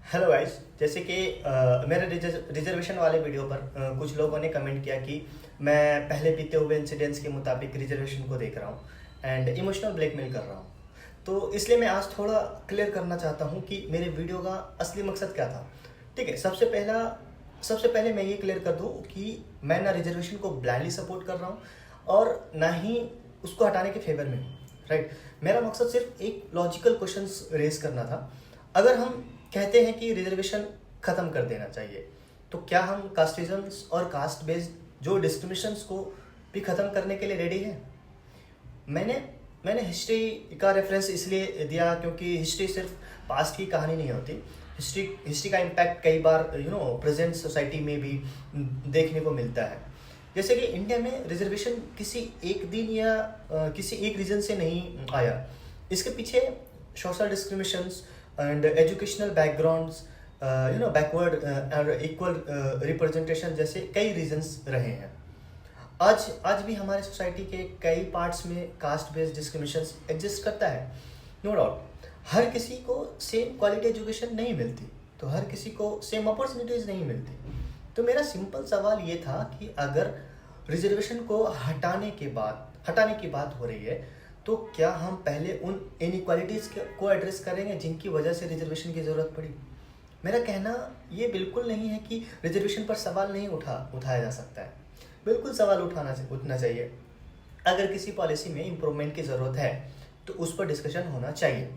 Hello guys. जैसे कि मेरे रिजर्वेशन वाले वीडियो पर कुछ लोगों ने कमेंट किया कि मैं पहले बीते हुए इंसिडेंट्स के मुताबिक रिजर्वेशन को देख रहा हूँ एंड इमोशनल ब्लैकमेल कर रहा हूँ। तो इसलिए मैं आज थोड़ा क्लियर करना चाहता हूँ कि मेरे वीडियो का असली मकसद क्या था। ठीक है, सबसे पहले मैं ये क्लियर कर दूँ कि मैं ना रिजर्वेशन को ब्लाइंडली सपोर्ट कर रहा हूँ और ना ही उसको हटाने के फेवर में हूँ। राइट, मेरा मकसद सिर्फ एक लॉजिकल क्वेश्चंस रेज करना था। अगर हम कहते हैं कि रिजर्वेशन खत्म कर देना चाहिए, तो क्या हम कास्टिज्म्स और कास्ट बेस्ड जो डिस्क्रिमिनेशंस को भी खत्म करने के लिए रेडी हैं? मैंने मैंने हिस्ट्री का रेफरेंस इसलिए दिया क्योंकि हिस्ट्री सिर्फ पास्ट की कहानी नहीं होती। हिस्ट्री का इम्पैक्ट कई बार प्रेजेंट सोसाइटी में भी देखने को मिलता है। जैसे कि इंडिया में रिजर्वेशन किसी एक दिन या किसी एक रीजन से नहीं आया। इसके पीछे social discriminations and educational backgrounds, backward और इक्वल रिप्रेजेंटेशन जैसे कई रीजंस रहे हैं। आज भी हमारे सोसाइटी के कई पार्ट्स में कास्ट बेस्ड डिस्क्रिमिनेशन एग्जिस्ट करता है। नो डाउट, हर किसी को सेम क्वालिटी एजुकेशन नहीं मिलती, तो हर किसी को सेम अपॉर्चुनिटीज़ नहीं मिलती। तो मेरा सिंपल सवाल ये था कि अगर रिजर्वेशन को हटाने की बात हो रही है, तो क्या हम पहले उन इनइक्वालिटीज़ को एड्रेस करेंगे जिनकी वजह से रिजर्वेशन की ज़रूरत पड़ी। मेरा कहना ये बिल्कुल नहीं है कि रिजर्वेशन पर सवाल नहीं उठाया जा सकता है। बिल्कुल सवाल उठना चाहिए। अगर किसी पॉलिसी में इम्प्रूवमेंट की ज़रूरत है तो उस पर डिस्कशन होना चाहिए,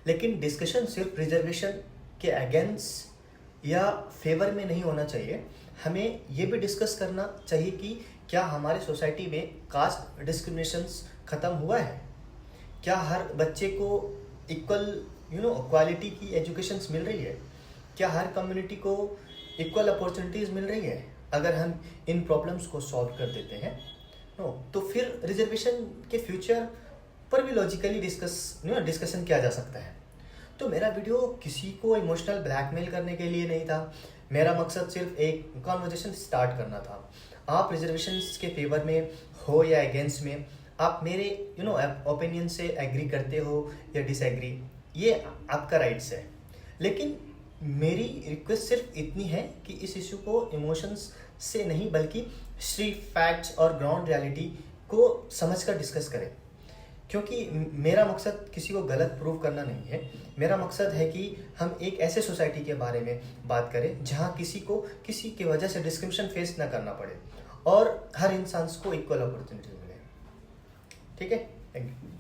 लेकिन डिस्कशन सिर्फ रिजर्वेशन के अगेंस्ट या फेवर में नहीं होना चाहिए। हमें ये भी डिस्कस करना चाहिए कि क्या हमारे सोसाइटी में कास्ट डिस्क्रिमिनेशंस ख़त्म हुआ है। क्या हर बच्चे को इक्वल क्वालिटी की एजुकेशंस मिल रही है। क्या हर कम्युनिटी को इक्वल अपॉर्चुनिटीज़ मिल रही है। अगर हम इन प्रॉब्लम्स को सॉल्व कर देते हैं तो फिर रिजर्वेशन के फ्यूचर पर भी लॉजिकली डिस्कशन किया जा सकता है। तो मेरा वीडियो किसी को इमोशनल ब्लैकमेल करने के लिए नहीं था। मेरा मकसद सिर्फ एक कॉन्वर्जेशन स्टार्ट करना था। आप रिजर्वेशंस के फेवर में हो या अगेंस्ट में, आप मेरे ओपिनियन से एग्री करते हो या डिसएग्री, ये आपका राइट्स है। लेकिन मेरी रिक्वेस्ट सिर्फ इतनी है कि इस इशू को इमोशंस से नहीं बल्कि हिस्ट्री, फैक्ट्स और ग्राउंड रियलिटी को समझकर डिस्कस करें। क्योंकि मेरा मकसद किसी को गलत प्रूव करना नहीं है। मेरा मकसद है कि हम एक ऐसे सोसाइटी के बारे में बात करें जहां किसी को किसी की वजह से डिस्क्रिमिनेशन फेस ना करना पड़े और हर इंसान को इक्वल अपॉर्चुनिटी मिले। ठीक है, थैंक यू।